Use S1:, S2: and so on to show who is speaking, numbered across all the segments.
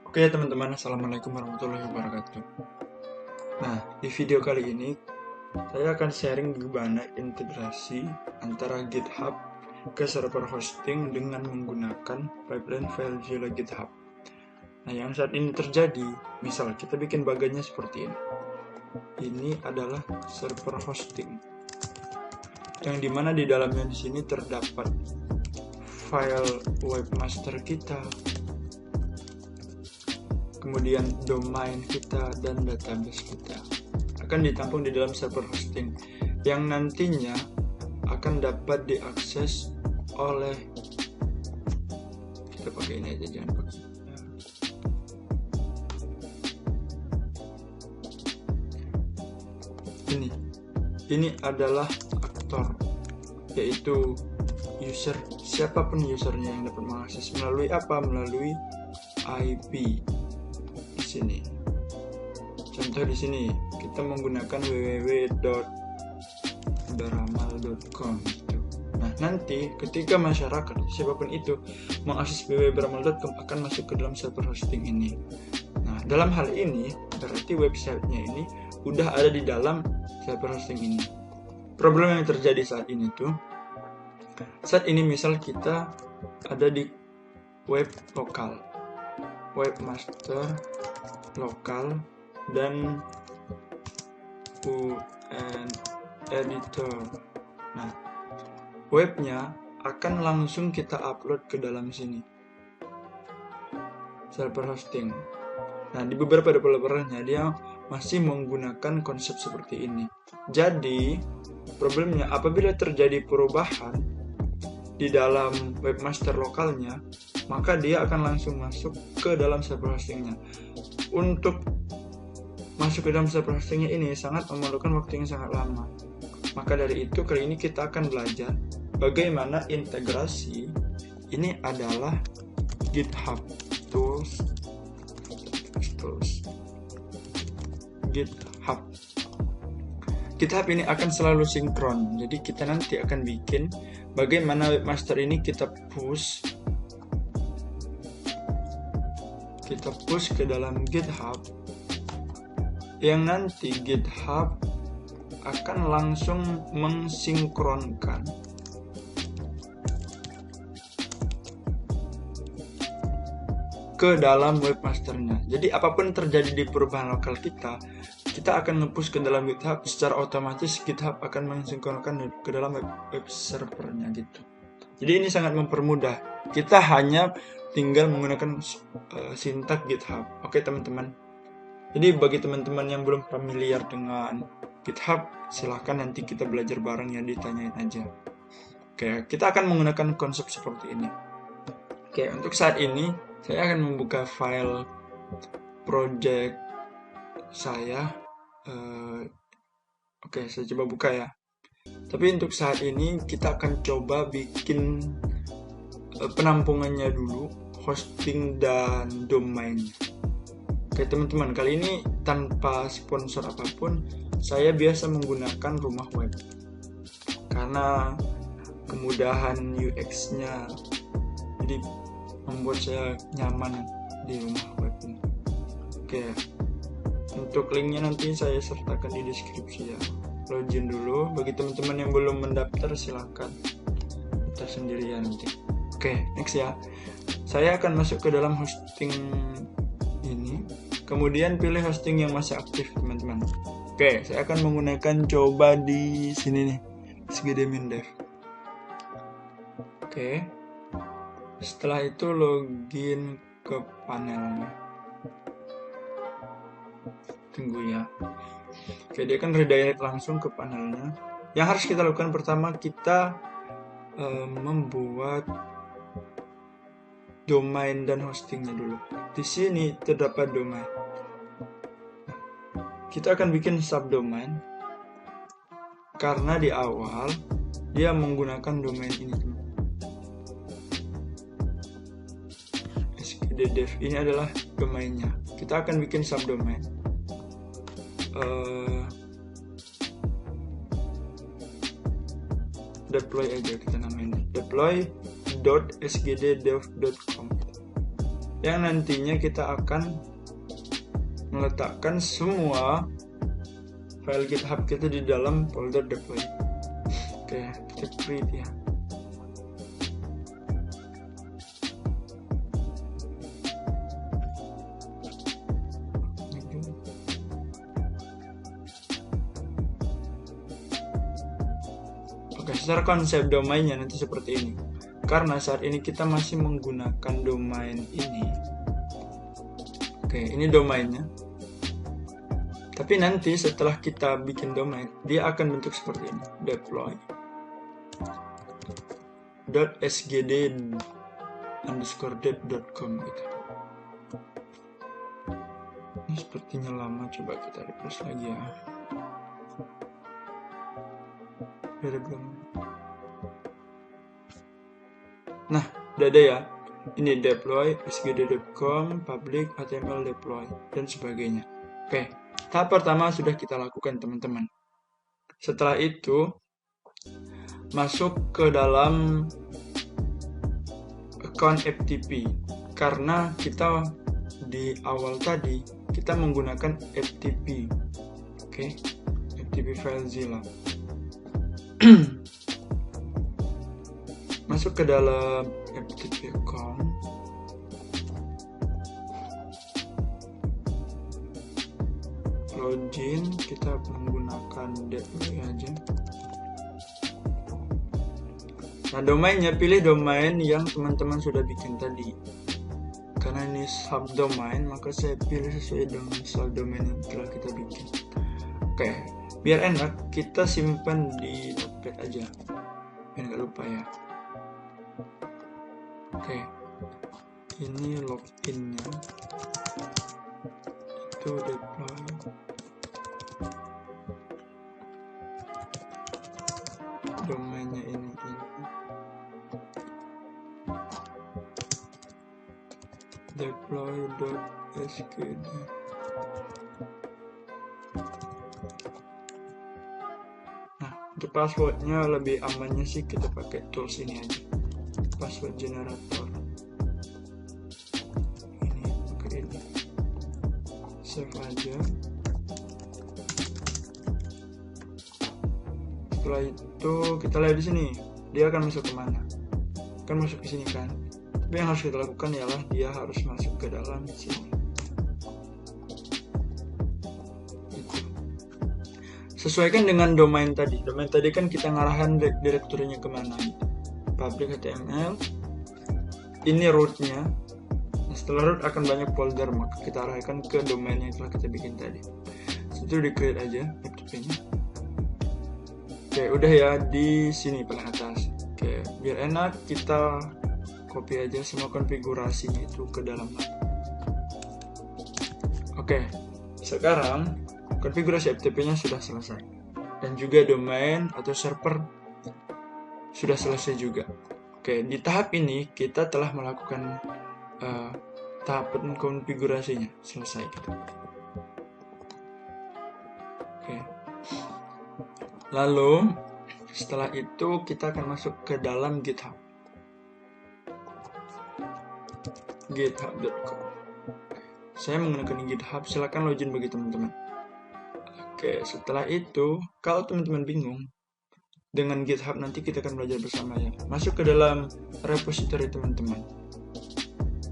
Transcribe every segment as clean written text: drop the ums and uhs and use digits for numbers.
S1: Oke teman-teman, Assalamualaikum warahmatullahi wabarakatuh. Nah, di video kali ini saya akan sharing gimana integrasi antara GitHub ke server hosting dengan menggunakan pipeline FileZilla GitHub. Nah, yang saat ini terjadi, misal kita bikin bagannya seperti ini. Ini adalah server hosting, yang dimana di dalamnya di sini terdapat file webmaster kita, kemudian domain kita dan database kita akan ditampung di dalam server hosting yang nantinya akan dapat diakses oleh, kita pakai ini aja, jangan pakai ini adalah aktor, yaitu user, siapapun usernya yang dapat mengakses melalui apa? Melalui IP. Sini. Contoh di sini kita menggunakan www.beramal.com gitu. Nah, nanti ketika masyarakat siapapun itu mengakses www.beramal.com akan masuk ke dalam server hosting ini. Nah, dalam hal ini berarti websitenya ini udah ada di dalam server hosting ini. Problem yang terjadi saat ini tuh, saat ini misal kita ada di web lokal, webmaster lokal, dan UN editor. Nah, webnya akan langsung kita upload ke dalam sini, server hosting. Nah, di beberapa developernya dia masih menggunakan konsep seperti ini. Jadi, problemnya apabila terjadi perubahan di dalam webmaster lokalnya, maka dia akan langsung masuk ke dalam server hostingnya. Untuk masuk ke dalam server hostingnya ini sangat memerlukan waktu yang sangat lama. Maka dari itu kali ini kita akan belajar bagaimana integrasi ini adalah GitHub Tools GitHub. GitHub ini akan selalu sinkron. Jadi kita nanti akan bikin bagaimana webmaster ini kita push ke dalam GitHub, yang nanti GitHub akan langsung mensinkronkan ke dalam webmasternya. Jadi apapun terjadi di perubahan lokal kita akan nge-push ke dalam GitHub, secara otomatis GitHub akan mensinkronkan ke dalam web servernya gitu. Jadi ini sangat mempermudah. Kita hanya tinggal menggunakan sintak GitHub. Oke teman-teman. Jadi bagi teman-teman yang belum familiar dengan GitHub, silahkan nanti kita belajar bareng ya, ditanyain aja. Oke, kita akan menggunakan konsep seperti ini. Oke, untuk saat ini saya akan membuka file project saya. Oke, saya coba buka ya. Tapi untuk saat ini kita akan coba bikin penampungannya dulu, hosting dan domainnya. Oke teman-teman, kali ini tanpa sponsor apapun, saya biasa menggunakan rumah web karena kemudahan UX-nya, jadi membuat saya nyaman di rumah web ini. Oke, untuk linknya nanti saya sertakan di deskripsi ya. Login dulu. Bagi teman-teman yang belum mendaftar, silahkan daftar sendirian nanti. Oke, next ya. Saya akan masuk ke dalam hosting ini, kemudian pilih hosting yang masih aktif teman-teman. Oke, saya akan menggunakan coba di sini nih, SGD-Mindev. Oke, setelah itu login ke panelnya. Tunggu ya. Oke, dia akan redirect langsung ke panelnya. Yang harus kita lakukan pertama, kita membuat domain dan hostingnya dulu. Di sini terdapat domain. Kita akan bikin subdomain karena di awal dia menggunakan domain ini. SGD-Dev ini adalah domainnya. Kita akan bikin subdomain. Deploy aja kita namain, deploy deploy.sgddev.com yang nantinya kita akan meletakkan semua file GitHub kita di dalam folder deploy. Oke, kita create ya. Oke, secara konsep domainnya nanti seperti ini. Karena saat ini kita masih menggunakan domain ini. Oke, ini domainnya. Tapi nanti setelah kita bikin domain, dia akan bentuk seperti ini. deploy.sgd_dev.com gitu. Ini sepertinya lama, coba kita refresh lagi ya. Nah, udah ada ya. Ini deploy sgd.com, public, html deploy, dan sebagainya. Oke, tahap pertama sudah kita lakukan teman-teman. Setelah itu, masuk ke dalam account FTP. Karena kita di awal tadi, kita menggunakan FTP. Oke, FTP FileZilla. Masuk ke dalam FTP account. Login, kita menggunakan deploy aja. Nah, domainnya pilih domain yang teman-teman sudah bikin tadi. Karena ini subdomain, maka saya pilih sesuai dengan subdomain yang telah kita bikin. Oke, biar enak, kita simpan di notepad aja, biar nggak lupa ya. Oke, ini loginnya, itu deploy, domainnya ini. Deploy.sgd. Nah, untuk passwordnya lebih amannya sih kita pakai tools ini aja, password generator. Ini pakai ini, save aja. Setelah itu kita lihat di sini, dia akan masuk kemana? Kan masuk ke sini kan? Tapi yang harus kita lakukan ialah dia harus masuk ke dalam sini. Itu. Sesuaikan dengan domain tadi. Domain tadi kan kita ngarahkan direktorinya kemana? Public HTML. Ini rootnya. Nah, setelah root akan banyak folder, maka kita arahkan ke domain yang telah kita bikin tadi. Itu di create aja FTP-nya. Oke, udah ya di sini paling atas. Oke, biar enak kita copy aja semua konfigurasinya itu ke dalam. Oke, sekarang konfigurasi FTP-nya sudah selesai dan juga domain atau server sudah selesai juga. Oke, di tahap ini kita telah melakukan tahapan konfigurasinya selesai gitu. Oke, lalu setelah itu kita akan masuk ke dalam GitHub. github.com. Saya menggunakan GitHub, silakan login bagi teman-teman. Oke, setelah itu kalau teman-teman bingung dengan GitHub, nanti kita akan belajar bersama ya. Masuk ke dalam repository teman-teman.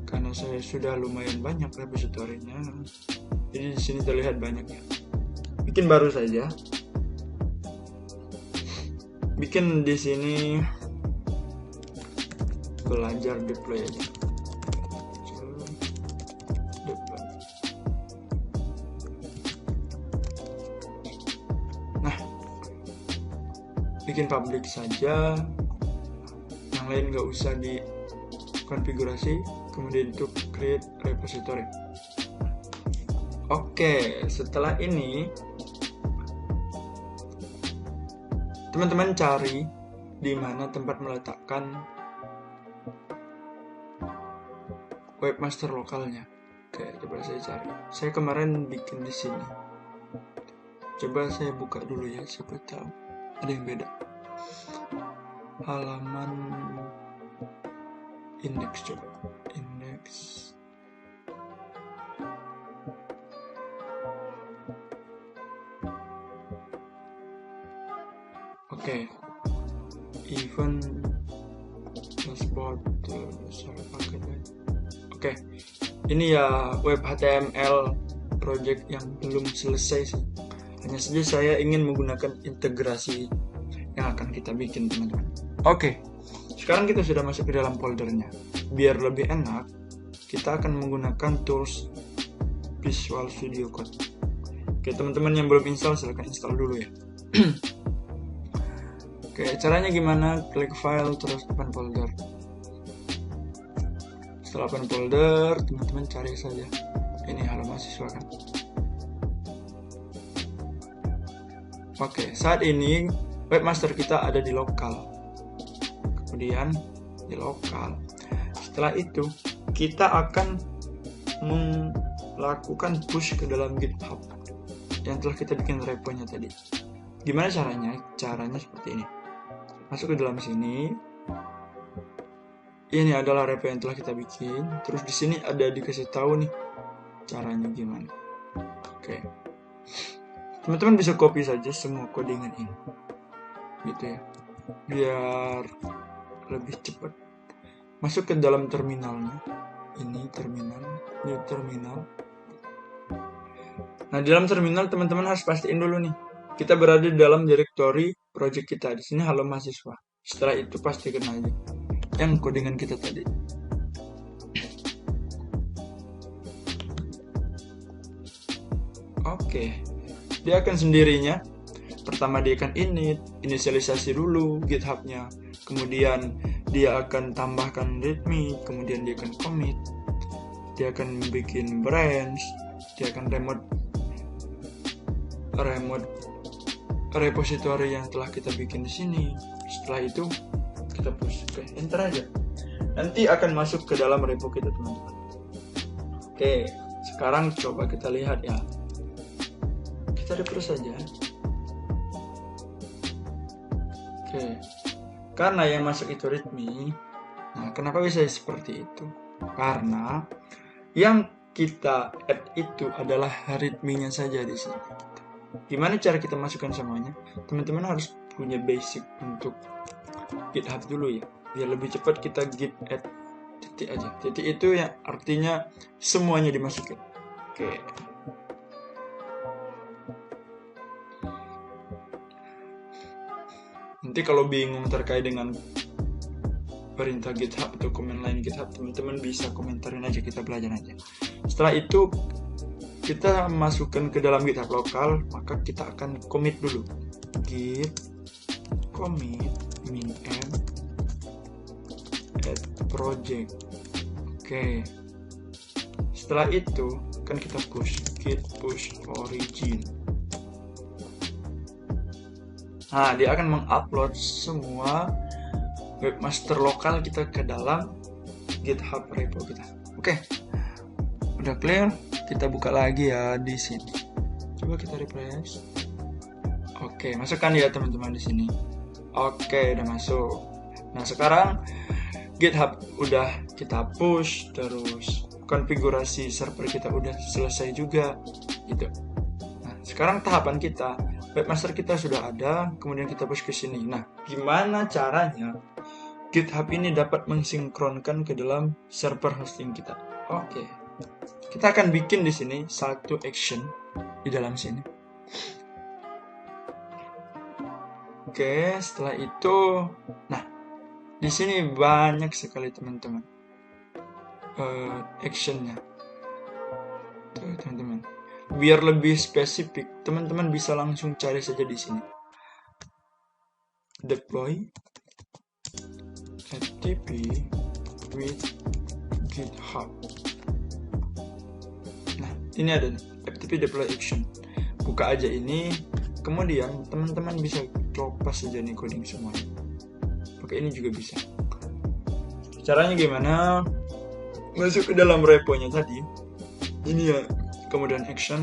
S1: Karena saya sudah lumayan banyak repositorinya, jadi di sini terlihat banyaknya. Bikin baru saja. Bikin di sini belajar deploy aja. Bikin public saja, yang lain nggak usah di konfigurasi, kemudian untuk create repository. Oke, setelah ini teman-teman cari di mana tempat meletakkan webmaster lokalnya. Oke, coba saya cari. Saya kemarin bikin di sini. Coba saya buka dulu ya, siapa tahu ada yang beda. Halaman index coba. Index. Oke. Event dashboard paket. Oke. Ini ya web HTML project yang belum selesai sih. Hanya saja saya ingin menggunakan integrasi yang akan kita bikin, teman-teman. Oke. Sekarang kita sudah masuk ke dalam foldernya. Biar lebih enak, kita akan menggunakan tools Visual Studio Code. Oke, teman-teman yang belum install silahkan install dulu ya. Oke, caranya gimana? Klik file terus open folder. Setelah open folder, teman-teman cari saja. Ini Halo Mahasiswa kan. Oke, saat ini webmaster kita ada di lokal. Kemudian di lokal. Setelah itu, kita akan melakukan push ke dalam GitHub yang telah kita bikin repo-nya tadi. Gimana caranya? Caranya seperti ini. Masuk ke dalam sini. Ini adalah repo yang telah kita bikin. Terus di sini ada dikasih tahu nih caranya gimana. Oke. Teman-teman bisa copy saja semua codingan ini. Gitu ya. Biar lebih cepat. Masuk ke dalam terminalnya. Ini terminal, new terminal. Nah, di dalam terminal teman-teman harus pastiin dulu nih. Kita berada di dalam directory project kita. Di sini Halo Mahasiswa. Setelah itu pastikan aja yang codingan kita tadi. Oke. Dia akan sendirinya. Pertama dia akan inisialisasi dulu GitHub-nya. Kemudian dia akan tambahkan readme, kemudian dia akan commit. Dia akan bikin branch, dia akan remote repository yang telah kita bikin di sini. Setelah itu kita push. Oke, enter aja. Nanti akan masuk ke dalam repo kita, teman-teman. Oke, sekarang coba kita lihat ya. Kita refresh saja. Oke. Karena yang masuk itu readme. Nah, kenapa bisa seperti itu? Karena yang kita add itu adalah readme-nya saja di sini. Gimana cara kita masukkan semuanya? Teman-teman harus punya basic untuk GitHub dulu ya. Biar lebih cepat kita git add titik aja. Titik itu yang artinya semuanya dimasukin. Oke. Nanti kalau bingung terkait dengan perintah GitHub atau command line GitHub, teman-teman bisa komentarin aja, kita belajar aja. Setelah itu kita masukkan ke dalam GitHub lokal, maka kita akan commit dulu. Git commit min m add project. Oke. Setelah itu kan kita push git push origin. Nah, dia akan mengupload semua webmaster lokal kita ke dalam GitHub repo kita. Oke. Udah clear? Kita buka lagi ya di sini. Coba kita refresh. Oke, masukkan ya teman-teman di sini. Oke, udah masuk. Nah, sekarang GitHub udah kita push, terus konfigurasi server kita udah selesai juga gitu. Nah, sekarang tahapan kita, webmaster kita sudah ada, kemudian kita push ke sini. Nah, gimana caranya GitHub ini dapat mensinkronkan ke dalam server hosting kita? Oke. Kita akan bikin di sini satu action di dalam sini. Oke, setelah itu, nah, di sini banyak sekali teman-teman actionnya. Tuh, teman-teman. Biar lebih spesifik, teman-teman bisa langsung cari saja di sini. Deploy FTP with GitHub. Nah, ini ada nih, FTP deploy action. Buka aja ini, kemudian teman-teman bisa coba saja nih coding semuanya. Pakai ini juga bisa. Caranya gimana? Masuk ke dalam repo-nya tadi. Ini ya, kemudian action.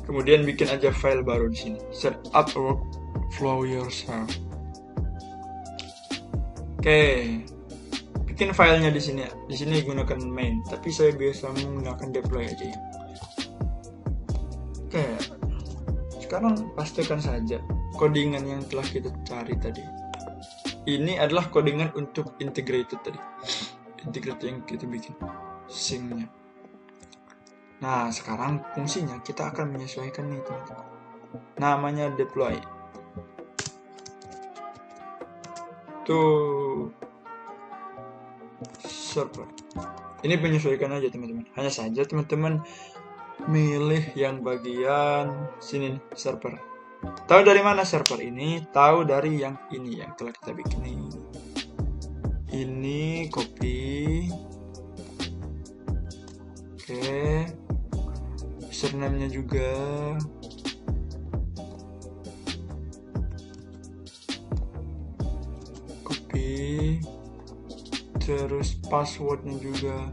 S1: Kemudian bikin aja file baru di sini. Set up workflow yourself. Oke. bikin filenya di sini. Di sini gunakan main, tapi saya biasa menggunakan deploy aja ya. Oke, sekarang pastikan saja codingan yang telah kita cari tadi. Ini adalah codingan untuk integrated tadi. Integrated yang kita bikin sync-nya. Nah, sekarang fungsinya kita akan menyesuaikan nih teman-teman. Namanya deploy. Tuh server. Ini penyesuaikan aja teman-teman. Hanya saja teman-teman milih yang bagian sini server. Tahu dari mana server ini? Tahu dari yang ini yang telah kita bikin ini. Ini copy. Oke. Username-nya juga. Copy. Terus passwordnya juga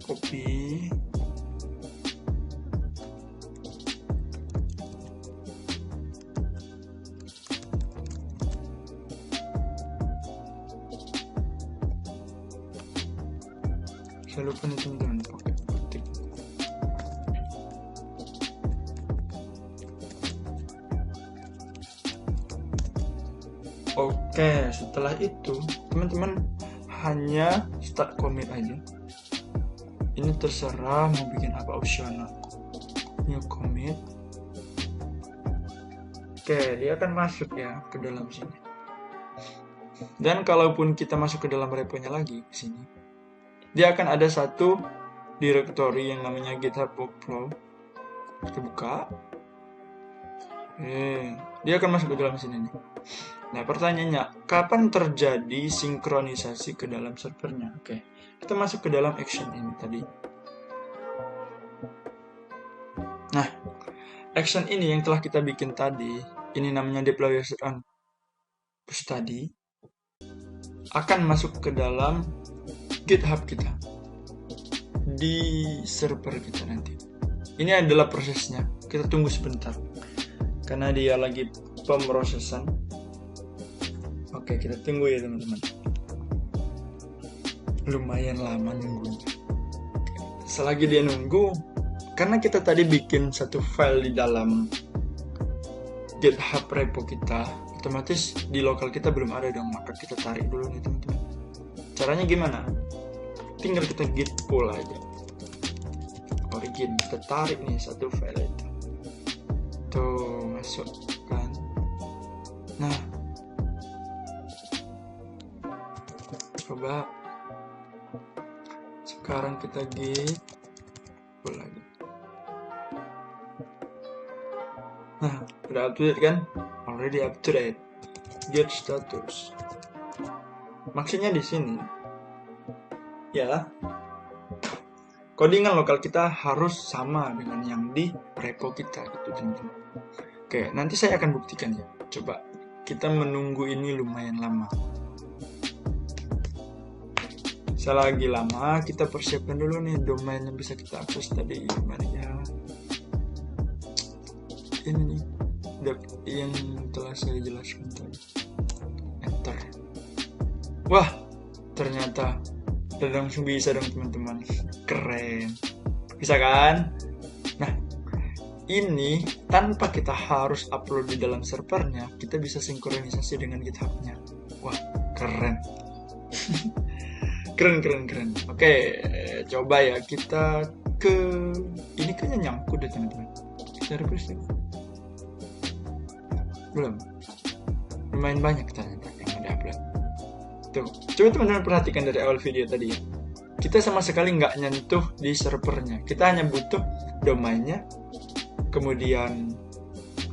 S1: copy. Saya lupa nih teman-teman pakai ketik. Oke, setelah itu teman-teman hanya start commit aja. Ini terserah mau bikin apa, opsional. New commit. Oke, dia akan masuk ya ke dalam sini. Dan kalaupun kita masuk ke dalam repo-nya lagi ke sini, dia akan ada satu directory yang namanya GitHub Workflow. Kita buka. Dia akan masuk ke dalam sini nih. Nah, pertanyaannya, kapan terjadi sinkronisasi ke dalam servernya? Oke, kita masuk ke dalam action ini tadi. Nah, action ini yang telah kita bikin tadi, ini namanya deploy on push tadi, akan masuk ke dalam GitHub kita di server kita nanti. Ini adalah prosesnya. Kita tunggu sebentar karena dia lagi pemrosesan. Oke, kita tunggu ya teman-teman. Lumayan lama nunggunya. Selagi dia nunggu, karena kita tadi bikin satu file di dalam GitHub repo kita, otomatis di lokal kita belum ada dong, maka kita tarik dulu nih teman-teman. Caranya gimana? Tinggal kita git pull aja. Origin, kita tarik nih satu file itu. Tuh, masuk kan. Nah, coba sekarang kita git pull lagi. Nah, udah up to date kan? Already up to date. Get status. Maksudnya di sini ya, codingan lokal kita harus sama dengan yang di repo kita gitu teman-teman. Oke, nanti saya akan buktikan ya. Coba kita menunggu ini lumayan lama. Selagi lama, kita persiapkan dulu nih domain yang bisa kita akses tadi. Gimana ya? Ini nih, yang telah saya jelaskan tadi. Enter. Wah, ternyata udah langsung bisa dong teman-teman. Keren. Bisa kan? Nah, ini tanpa kita harus upload di dalam servernya, kita bisa sinkronisasi dengan GitHub-nya. Wah, keren. keren. Oke, coba ya kita ke ini kayaknya nyangkut deh teman-teman. Kita refresh ya. Belum. Lumayan banyak ternyata yang ada upload. Tuh, coba teman-teman perhatikan dari awal video tadi ya. Kita sama sekali nggak nyentuh di servernya. Kita hanya butuh domainnya, kemudian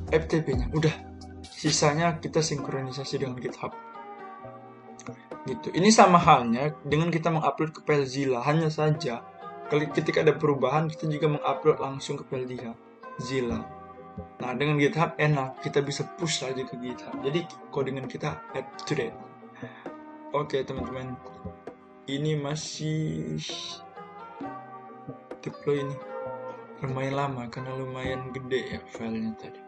S1: FTP-nya. Udah, sisanya kita sinkronisasi dengan GitHub. Gitu. Ini sama halnya dengan kita mengupload ke FileZilla. Hanya saja ketika ada perubahan kita juga mengupload langsung ke FileZilla. Nah, dengan GitHub enak, kita bisa push aja ke GitHub. Jadi codingan kita up to date. Oke teman-teman, ini masih deploy ini lumayan lama karena lumayan gede ya filenya tadi.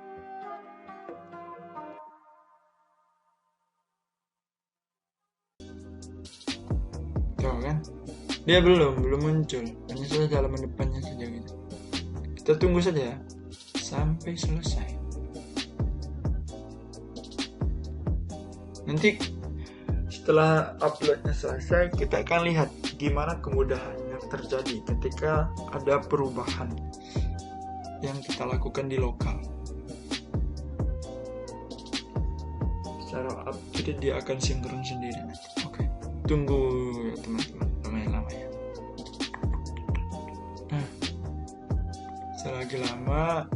S1: Tuh kan, dia belum muncul, hanya saja halaman depannya saja gitu. Kita tunggu saja sampai selesai. Nanti setelah uploadnya selesai, kita akan lihat gimana kemudahan yang terjadi ketika ada perubahan yang kita lakukan di lokal. Secara update dia akan sinkron sendiri. Oke, tunggu ya teman-teman, lumayan lama ya. Nah, selagi lama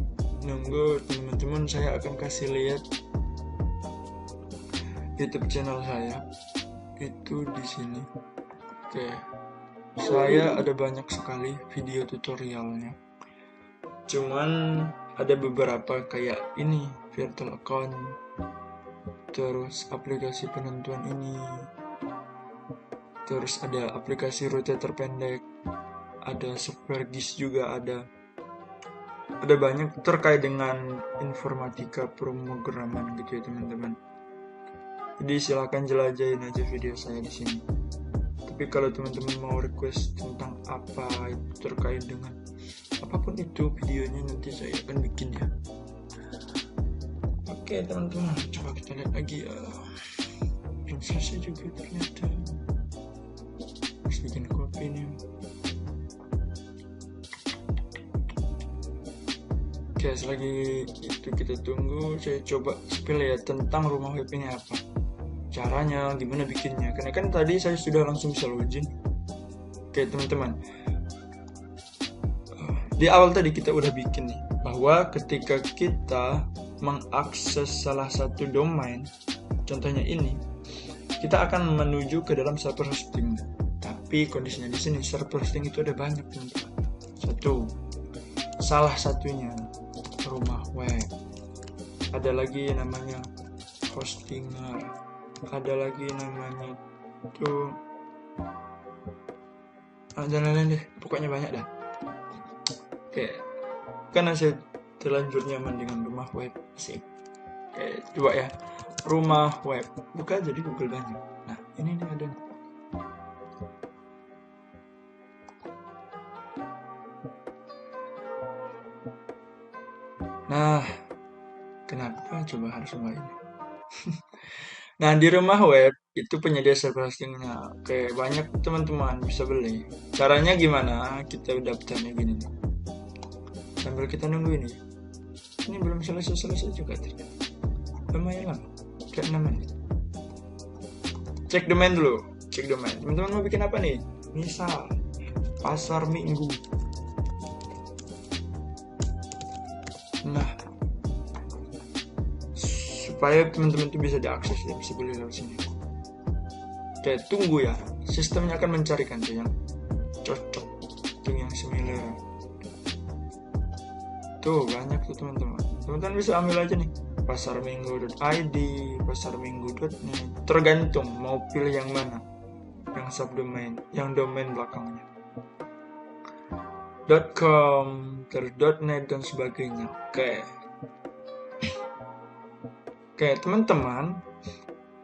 S1: nunggu teman-teman, saya akan kasih lihat YouTube channel saya itu di sini. Oke, saya ada banyak sekali video tutorialnya. Cuman ada beberapa kayak ini, virtual account, terus aplikasi penentuan ini, terus ada aplikasi rute terpendek, ada software GIS juga ada banyak terkait dengan informatika pemrograman gitu ya teman-teman. Jadi silakan jelajahin aja video saya di sini. Tapi kalau teman-teman mau request tentang apa itu terkait dengan apapun itu videonya, nanti saya akan bikin ya. Oke teman-teman, coba kita lihat lagi ya. Belum selesai juga ternyata. Harus bikin kopi nih. Oke, selagi itu kita tunggu, saya coba spill ya tentang rumah web ini apa, caranya, gimana bikinnya. Karena kan tadi saya sudah langsung bisa login. Oke teman-teman, di awal tadi kita udah bikin nih, bahwa ketika kita mengakses salah satu domain, contohnya ini, kita akan menuju ke dalam server hosting. Tapi kondisinya di sini server hosting itu ada banyak teman-teman. Salah satunya rumah web, ada lagi namanya hostinger, ada lagi namanya tuh ada lain deh, pokoknya banyak dah. Oke, karena saya terlanjur nyaman dengan rumah web sih. Oke, coba ya, rumah web, buka jadi Google banyak. Nah ini nih ada. Nah, kenapa coba harus rumah ini? Nah, di rumah web itu penyedia server hostingnya. Oke, banyak teman-teman bisa beli. Caranya gimana? Kita daftarnya gini nih. Sambil kita nunggu ini. Ini belum selesai juga ternyata. Lumayan lama. Kayak 6 menit. Cek domain dulu. Cek domain. Teman-teman mau bikin apa nih? Misal pasar minggu. Nah, supaya teman-teman itu bisa diakses ya, bisa beli lewat sini. Oke, tunggu ya, sistemnya akan mencarikan tuh yang cocok, tuh yang similar. Tuh banyak tuh teman-teman. Teman-teman bisa ambil aja nih, pasarminggu.id, pasarminggu.net, tergantung mau pilih yang mana, yang subdomain, yang domain belakangnya. .com, terus .net dan sebagainya. Oke, teman-teman,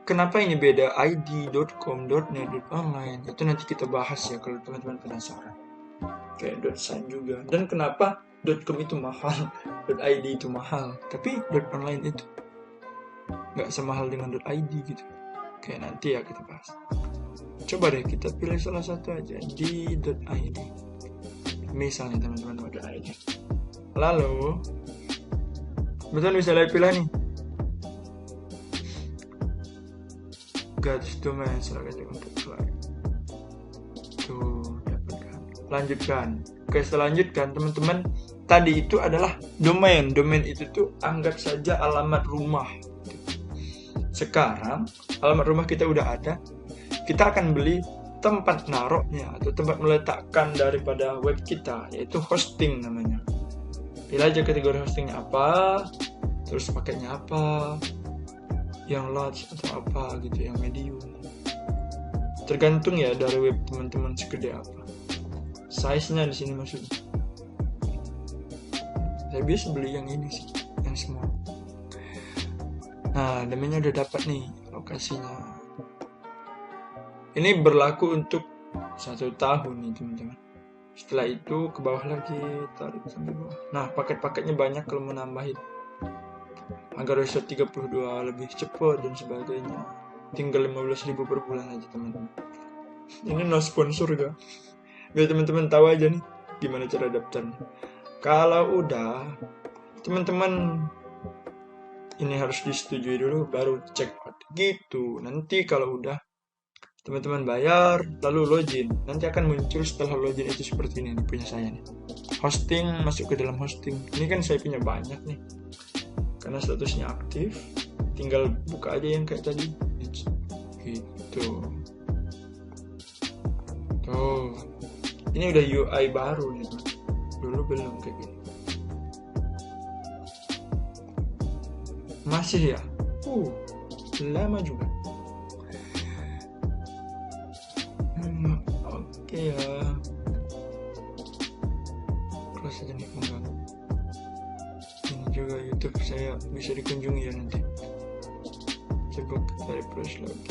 S1: kenapa ini beda id.com, .net, .online? Itu nanti kita bahas ya kalau teman-teman penasaran. Oke, .sign juga. Dan kenapa .com itu mahal, .id itu mahal, tapi .online itu nggak semahal dengan .id gitu. Oke, nanti ya kita bahas. Coba deh kita pilih salah satu aja di .id. Misalnya teman-teman ada ID. Lalu teman-teman bisa lihat pilihan nih. Garis domain seragam untuk slide. Tuh, dapatkan. Lanjutkan. Oke, setelah lanjutkan teman-teman, tadi itu adalah domain. Domain itu tuh anggap saja alamat rumah. Sekarang alamat rumah kita udah ada. Kita akan beli tempat naruhnya atau tempat meletakkan daripada web kita, yaitu hosting namanya. Pilih aja kategori hostingnya apa, terus paketnya apa, yang large atau apa gitu, yang medium. Tergantung ya dari web teman-teman segede apa. Size-nya di sini maksudnya. Saya biasa beli yang ini sih, yang small. Nah, domainnya udah dapat nih lokasinya. Ini berlaku untuk 1 tahun nih teman-teman. Setelah itu ke bawah lagi, tarik sampai bawah. Nah, paket-paketnya banyak kalau mau nambahin agar bisa 32 lebih cepat dan sebagainya. Tinggal 15.000 per bulan aja teman-teman. Ini no sponsor ya, biar teman-teman tahu aja nih gimana cara daftarnya. Kalau udah, teman-teman ini harus disetujui dulu baru check out gitu. Nanti kalau udah teman-teman bayar lalu login, nanti akan muncul setelah login itu seperti ini punya saya nih. Hosting, masuk ke dalam hosting. Ini kan saya punya banyak nih, karena statusnya aktif. Tinggal buka aja yang kayak tadi gitu. Tuh, ini udah UI baru nih, dulu belum kayak gini. Masih ya? Lama juga. Oke ya. Close aja nih mengganggu. Ini juga YouTube saya bisa dikunjungi ya nanti. Coba kita refresh lagi.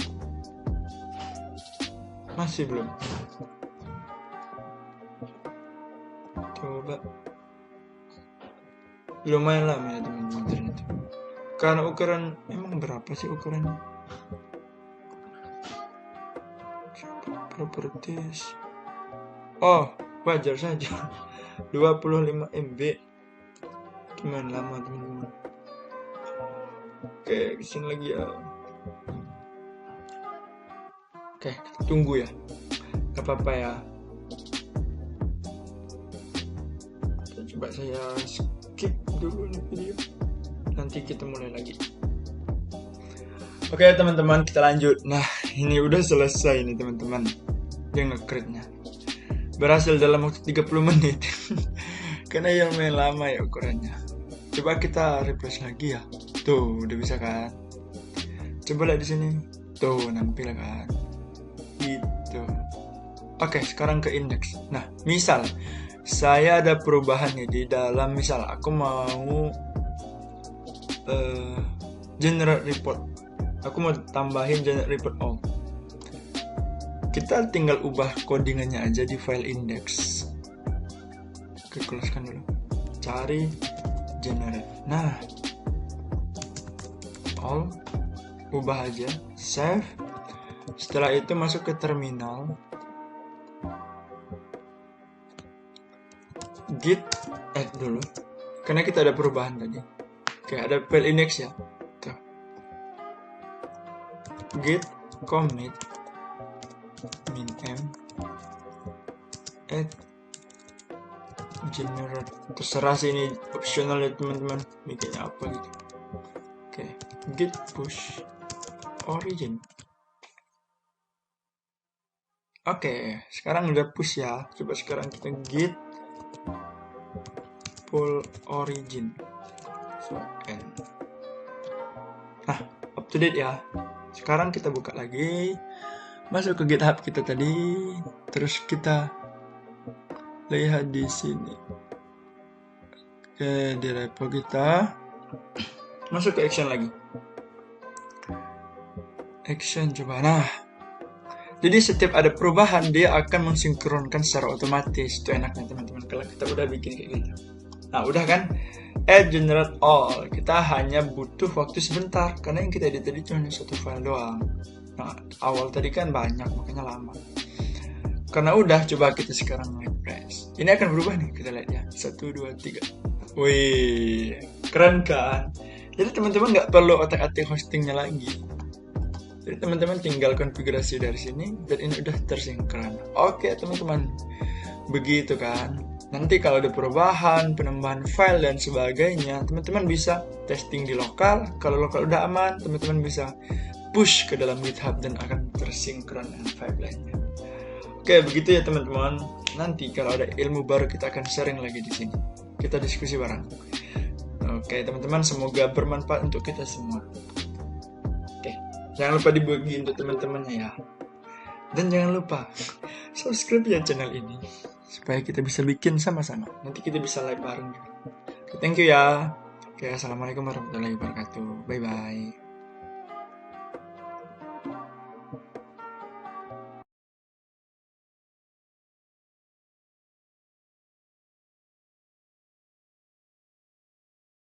S1: Masih belum. Coba. Lumayan lama ya teman-teman ternyata. Karena ukuran, emang berapa sih ukurannya? Properties. Oh, wajar saja. 25 MB. Cuman lama teman-teman. Oke, kesini lagi ya. Oke, kita tunggu ya. Gak apa-apa ya. Coba saya skip dulu nih video. Nanti kita mulai lagi. Oke teman-teman, kita lanjut. Nah, ini udah selesai nih teman-teman. Dia nge-create-nya. Berhasil dalam waktu 30 menit. Karena yang main lama ya ukurannya. Coba kita refresh lagi ya. Tuh, udah bisa kan? Coba lihat di sini. Tuh, nampil kan? Gitu. Oke, sekarang ke indeks. Nah, misal saya ada perubahan nih di dalam, misal aku mau generate report. Aku mau tambahin generate report all. Kita tinggal ubah codingannya aja di file index. Oke, closekan dulu. Cari generate. Nah, all, ubah aja, save. Setelah itu masuk ke terminal, git add dulu, karena kita ada perubahan tadi. Oke, ada file index ya. Tuh. Git commit min m add generate. Terserah sih, ini optional ya teman-teman, bikinnya apa gitu. Oke, git push origin. Oke, sekarang udah push ya. Coba sekarang kita git pull origin. Nah, up to date ya. Sekarang kita buka lagi, masuk ke GitHub kita tadi, terus kita lihat di sini. Oke, di repo kita, masuk ke action lagi. Action coba. Nah, jadi setiap ada perubahan dia akan mensinkronkan secara otomatis. Itu enaknya teman-teman kalau kita udah bikin kayak gitu. Nah, udah kan? Add generate all. Kita hanya butuh waktu sebentar karena yang kita edit tadi cuma satu file doang. Nah, awal tadi kan banyak, makanya lama. Karena udah, coba kita sekarang refresh. Ini akan berubah nih, kita lihat ya. 1, 2, 3. Wih, keren kan? Jadi teman-teman nggak perlu otak-atik hostingnya lagi. Jadi teman-teman tinggal konfigurasi dari sini dan ini udah tersinkron. Oke teman-teman, begitu kan? Nanti kalau ada perubahan, penambahan file dan sebagainya, teman-teman bisa testing di lokal. Kalau lokal udah aman, teman-teman bisa push ke dalam GitHub dan akan tersinkron dengan file lainnya. Oke, begitu ya teman-teman. Nanti kalau ada ilmu baru kita akan sharing lagi di sini. Kita diskusi bareng. Oke teman-teman, semoga bermanfaat untuk kita semua. Oke, jangan lupa dibagi untuk teman-temannya ya. Dan jangan lupa subscribe ya channel ini, supaya kita bisa bikin sama-sama. Nanti kita bisa live bareng juga. Thank you ya. Oke, assalamualaikum warahmatullahi wabarakatuh. Bye-bye.